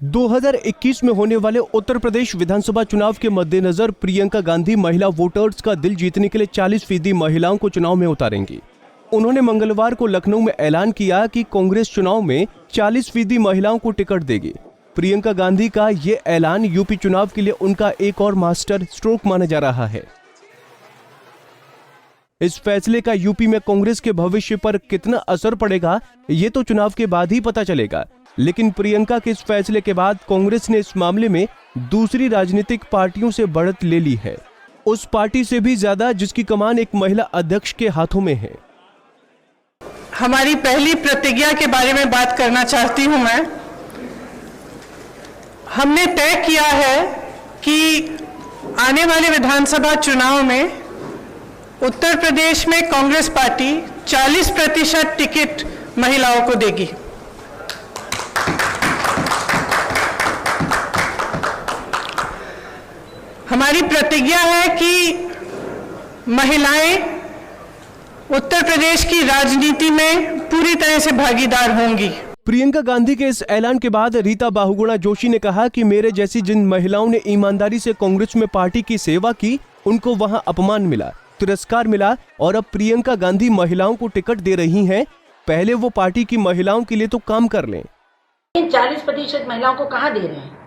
2021 में होने वाले उत्तर प्रदेश विधानसभा चुनाव के मद्देनजर प्रियंका गांधी महिला वोटर्स का दिल जीतने के लिए 40% महिलाओं को चुनाव में उतारेंगी। उन्होंने मंगलवार को लखनऊ में ऐलान किया कि कांग्रेस चुनाव में 40% महिलाओं को टिकट देगी। प्रियंका गांधी का ये ऐलान यूपी चुनाव के लिए उनका एक और मास्टर स्ट्रोक माना जा रहा है। इस फैसले का यूपी में कांग्रेस के भविष्य पर कितना असर पड़ेगा, ये तो चुनाव के बाद ही पता चलेगा। लेकिन प्रियंका के इस फैसले के बाद कांग्रेस ने इस मामले में दूसरी राजनीतिक पार्टियों से बढ़त ले ली है, उस पार्टी से भी ज्यादा जिसकी कमान एक महिला अध्यक्ष के हाथों में है। हमारी पहली प्रतिज्ञा के बारे में बात करना चाहती हूं मैं। हमने तय किया है कि आने वाले विधानसभा चुनाव में उत्तर प्रदेश में कांग्रेस पार्टी 40% टिकट महिलाओं को देगी। हमारी प्रतिज्ञा है कि महिलाएं उत्तर प्रदेश की राजनीति में पूरी तरह से भागीदार होंगी। प्रियंका गांधी के इस ऐलान के बाद रीता बहुगुणा जोशी ने कहा कि मेरे जैसी जिन महिलाओं ने ईमानदारी से कांग्रेस में पार्टी की सेवा की, उनको वहां अपमान मिला, तिरस्कार मिला और अब प्रियंका गांधी महिलाओं को टिकट दे रही हैं। पहले वो पार्टी की महिलाओं के लिए तो काम कर लें। 40% महिलाओं को कहाँ दे रहे हैं?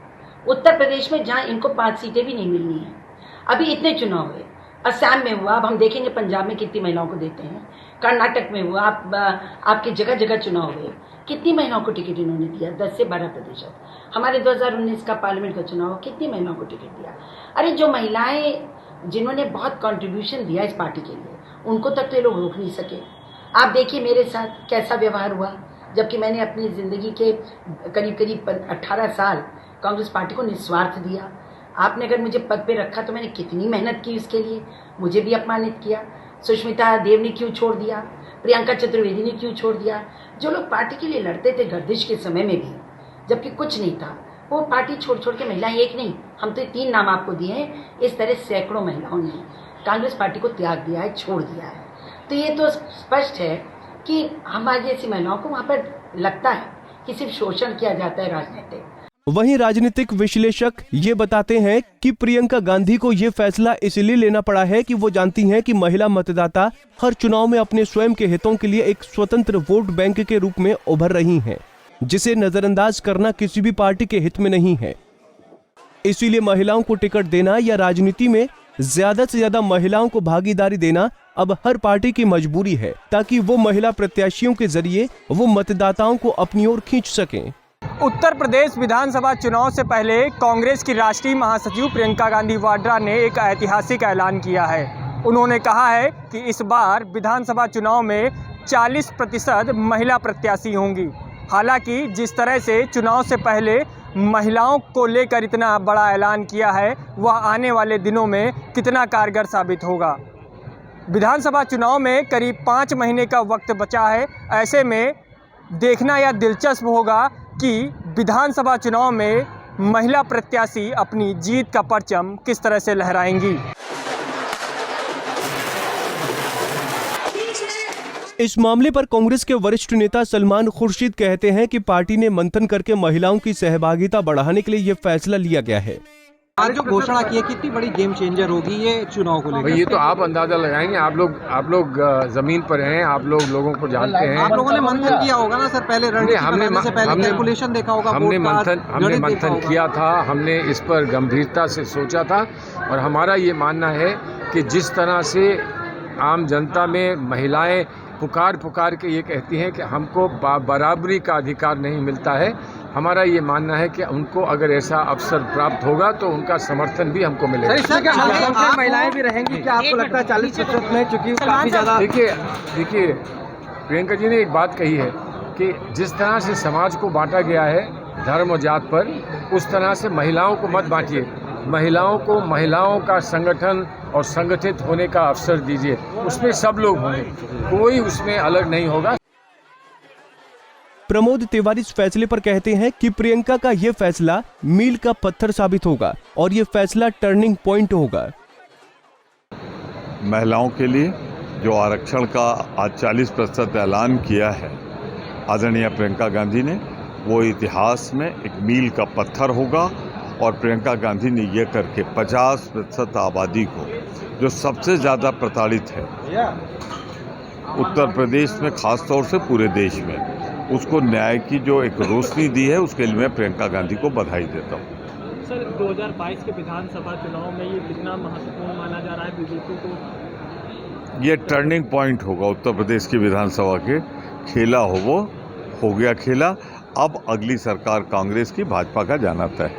उत्तर प्रदेश में, जहां इनको 5 सीटें भी नहीं मिलनी है। अभी इतने चुनाव हुए, असम में हुआ, अब हम देखेंगे पंजाब में कितनी महिलाओं को देते हैं, कर्नाटक में हुआ, आपके जगह जगह चुनाव हुए, कितनी महिलाओं को टिकट इन्होंने दिया? 10 से 12%। हमारे 2019 का पार्लियामेंट का चुनाव, कितनी महिलाओं को टिकट दिया? अरे जो महिलाएं जिन्होंने बहुत कंट्रीब्यूशन दिया इस पार्टी के लिए, उनको तक तो ये लोग रोक नहीं सके। आप देखिए मेरे साथ कैसा व्यवहार हुआ, जबकि मैंने अपनी जिंदगी के करीब 18 साल कांग्रेस पार्टी को निस्वार्थ दिया। आपने अगर मुझे पद पे रखा तो मैंने कितनी मेहनत की इसके लिए, मुझे भी अपमानित किया। सुष्मिता देव ने क्यों छोड़ दिया, प्रियंका चतुर्वेदी ने क्यों छोड़ दिया? जो लोग पार्टी के लिए लड़ते थे गर्दिश के समय में भी, जबकि कुछ नहीं था, वो पार्टी छोड़ छोड़ के महिलाएं, एक नहीं, हम तो 3 नाम आपको दिए हैं, इस तरह सैकड़ों महिलाओं ने कांग्रेस पार्टी को त्याग दिया है, छोड़ दिया है। तो ये तो स्पष्ट है कि हमारी जैसी महिलाओं को वहाँ पर लगता है कि सिर्फ शोषण किया जाता है राजनीतिक। वहीं राजनीतिक विश्लेषक ये बताते हैं कि प्रियंका गांधी को ये फैसला इसलिए लेना पड़ा है कि वो जानती हैं कि महिला मतदाता हर चुनाव में अपने स्वयं के हितों के लिए एक स्वतंत्र वोट बैंक के रूप में उभर रही हैं, जिसे नजरअंदाज करना किसी भी पार्टी के हित में नहीं है। इसीलिए महिलाओं को टिकट देना या राजनीति में ज्यादा से ज्यादा महिलाओं को भागीदारी देना अब हर पार्टी की मजबूरी है, ताकि वो महिला प्रत्याशियों के जरिए वो मतदाताओं को अपनी ओर खींच सकें। उत्तर प्रदेश विधानसभा चुनाव से पहले कांग्रेस की राष्ट्रीय महासचिव प्रियंका गांधी वाड्रा ने एक ऐतिहासिक ऐलान किया है। उन्होंने कहा है कि इस बार विधानसभा चुनाव में 40% महिला प्रत्याशी होंगी। हालांकि जिस तरह से चुनाव से पहले महिलाओं को लेकर इतना बड़ा ऐलान किया है, वह आने वाले दिनों में कितना कारगर साबित होगा। विधानसभा चुनाव में करीब 5 महीने का वक्त बचा है। ऐसे में देखना यह दिलचस्प होगा कि विधानसभा चुनाव में महिला प्रत्याशी अपनी जीत का परचम किस तरह से लहराएंगी। इस मामले पर कांग्रेस के वरिष्ठ नेता सलमान खुर्शीद कहते हैं कि पार्टी ने मंथन करके महिलाओं की सहभागिता बढ़ाने के लिए ये फैसला लिया गया है। आज जो घोषणा की है कितनी बड़ी गेम चेंजर होगी ये चुनाव को लेकर? ये तो आप अंदाजा लगाएंगे। आप लोग जमीन पर हैं, आप लोगों को जानते हैं। आप लोगों ने मंथन किया होगा ना सर, पहले हमने कैलकुलेशन देखा होगा, हमने मंथन किया था, हमने इस पर गंभीरता से सोचा था और हमारा ये मानना है कि जिस तरह से आम जनता में महिलाएं पुकार के ये कहती हैं कि हमको बराबरी का अधिकार नहीं मिलता है, हमारा ये मानना है कि उनको अगर ऐसा अवसर प्राप्त होगा तो उनका समर्थन भी हमको मिलेगा। सर, महिलाएं भी रहेंगी क्या आपको लगता है 40% में? चूंकि काफी ज्यादा देखिए प्रियंका जी ने एक बात कही है कि जिस तरह से समाज को बांटा गया है धर्म और जात पर, उस तरह से महिलाओं को मत बांटिए। महिलाओं को महिलाओं का संगठन और संगठित होने का अवसर दीजिए, उसमें सब लोग होंगे, कोई उसमें अलग नहीं होगा। प्रमोद तिवारी इस फैसले पर कहते हैं कि प्रियंका का ये फैसला मील का पत्थर साबित होगा और ये फैसला टर्निंग पॉइंट होगा। महिलाओं के लिए जो आरक्षण का आज 40% ऐलान किया है आदरणीय प्रियंका गांधी ने, वो इतिहास में एक मील का पत्थर होगा और प्रियंका गांधी ने ये करके 50% आबादी को, जो सबसे ज़्यादा प्रताड़ित है उत्तर प्रदेश में, खास तौर से पूरे देश में, उसको न्याय की जो एक रोशनी दी है, उसके लिए मैं प्रियंका गांधी को बधाई देता हूँ। सर, 2022 के विधानसभा चुनाव में ये कितना महत्वपूर्ण माना जा रहा है बीजेपी को? ये टर्निंग पॉइंट होगा उत्तर प्रदेश की विधानसभा के। खेला वो हो गया खेला, अब अगली सरकार कांग्रेस की, भाजपा का जाना तय।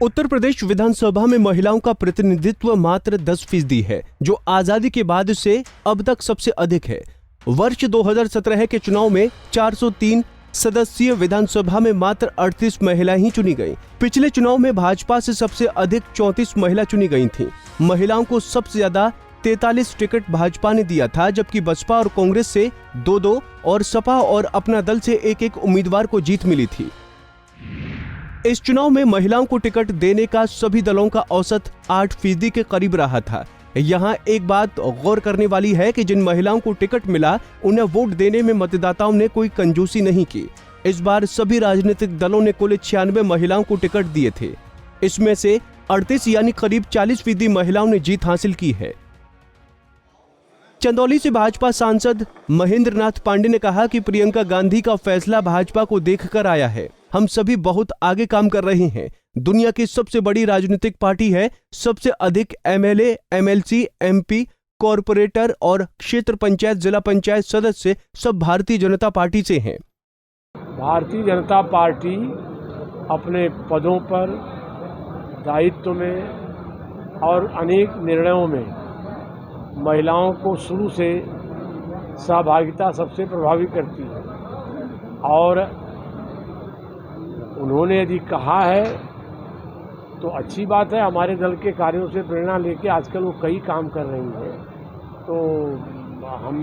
उत्तर प्रदेश विधानसभा में महिलाओं का प्रतिनिधित्व मात्र 10% है, जो आजादी के बाद से अब तक सबसे अधिक है। वर्ष 2017 के चुनाव में 403 सदस्यीय विधानसभा में मात्र 38 महिलाएं ही चुनी गईं। पिछले चुनाव में भाजपा से सबसे अधिक 34 महिला चुनी गई थीं। महिलाओं को सबसे ज्यादा 43 टिकट भाजपा ने दिया था, जबकि बसपा और कांग्रेस से 2-2 और सपा और अपना दल से 1-1 उम्मीदवार को जीत मिली थी। इस चुनाव में महिलाओं को टिकट देने का सभी दलों का औसत 8% के करीब रहा था। यहाँ एक बात गौर करने वाली है कि जिन महिलाओं को टिकट मिला, उन्हें वोट देने में मतदाताओं ने कोई कंजूसी नहीं की। इस बार सभी राजनीतिक दलों ने कुल 96 महिलाओं को टिकट दिए थे। इसमें से 38 यानी करीब 40% महिलाओं ने जीत हासिल की है। चंदौली से भाजपा सांसद महेंद्र नाथ पांडे ने कहा कि प्रियंका गांधी का फैसला भाजपा को देखकर आया है। हम सभी बहुत आगे काम कर रहे हैं। दुनिया की सबसे बड़ी राजनीतिक पार्टी है। सबसे अधिक MLA, MLC, MP, कॉरपोरेटर और क्षेत्र पंचायत, जिला पंचायत सदस्य सब भारतीय जनता पार्टी से हैं। भारतीय जनता पार्टी अपने पदों पर, दायित्व में और अनेक निर्णयों में महिलाओं को शुरू से सहभागिता सबसे प्रभावी करती है, और उन्होंने यदि कहा है तो अच्छी बात है। हमारे दल के कार्यों से प्रेरणा लेके आजकल वो कई काम कर रही हैं, तो हम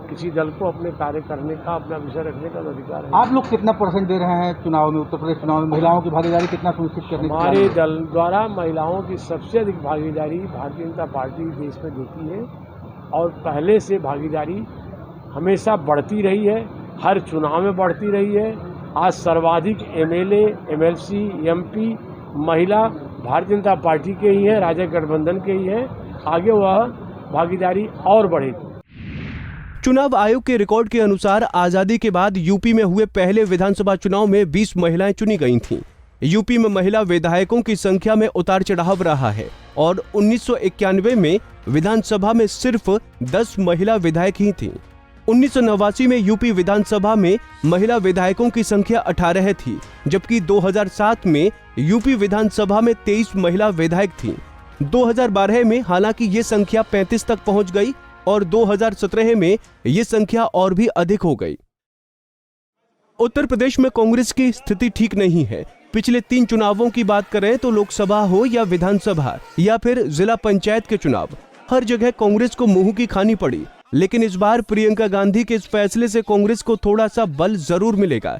किसी दल को अपने कार्य करने का, अपना विषय रखने का अधिकार है। आप लोग कितना % दे रहे हैं चुनाव में, उत्तर प्रदेश चुनाव में महिलाओं की भागीदारी कितना सुनिश्चित करने? हमारे दल द्वारा महिलाओं की सबसे अधिक भागीदारी भारतीय जनता पार्टी देश में देती है, और पहले से भागीदारी हमेशा बढ़ती रही है, हर चुनाव में बढ़ती रही है। आज सर्वाधिक MLA, MLC, MP महिला भारतीय जनता पार्टी के ही है, राजग गठबंधन के ही है। आगे वह भागीदारी और बढ़ेगी। चुनाव आयोग के रिकॉर्ड के अनुसार आजादी के बाद यूपी में हुए पहले विधानसभा चुनाव में 20 महिलाएं चुनी गई थीं। यूपी में महिला विधायकों की संख्या में उतार चढ़ाव रहा है और 1991 में विधानसभा में सिर्फ 10 महिला विधायक ही थीं। 1989 में यूपी विधानसभा में महिला विधायकों की संख्या 18 थी, जबकि 2007 में यूपी विधानसभा में 23 महिला विधायक थीं। 2012 में हालांकि ये संख्या 35 तक पहुंच गई और 2017 में ये संख्या और भी अधिक हो गई। उत्तर प्रदेश में कांग्रेस की स्थिति ठीक नहीं है। पिछले 3 चुनावों की बात करें तो लोकसभा हो या विधानसभा या फिर जिला पंचायत के चुनाव, हर जगह कांग्रेस को मुंह की खानी पड़ी। लेकिन इस बार प्रियंका गांधी के इस फैसले से कांग्रेस को थोड़ा सा बल जरूर मिलेगा।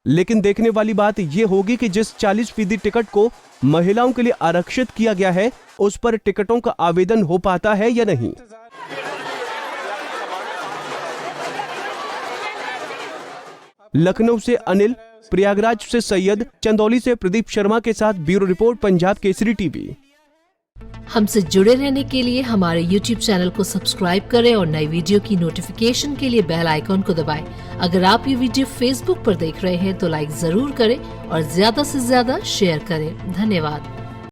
लेकिन देखने वाली बात यह होगी कि जिस 40% टिकट को महिलाओं के लिए आरक्षित किया गया है, उस पर टिकटों का आवेदन हो पाता है या नहीं। लखनऊ से अनिल, प्रयागराज से सैयद, चंदौली से प्रदीप शर्मा के साथ bureau report, Punjab Kesari TV. हमसे जुड़े रहने के लिए हमारे YouTube चैनल को सब्सक्राइब करें और नई वीडियो की नोटिफिकेशन के लिए बेल आइकॉन को दबाएं। अगर आप ये वीडियो Facebook पर देख रहे हैं तो लाइक जरूर करें और ज्यादा से ज्यादा शेयर करें। धन्यवाद।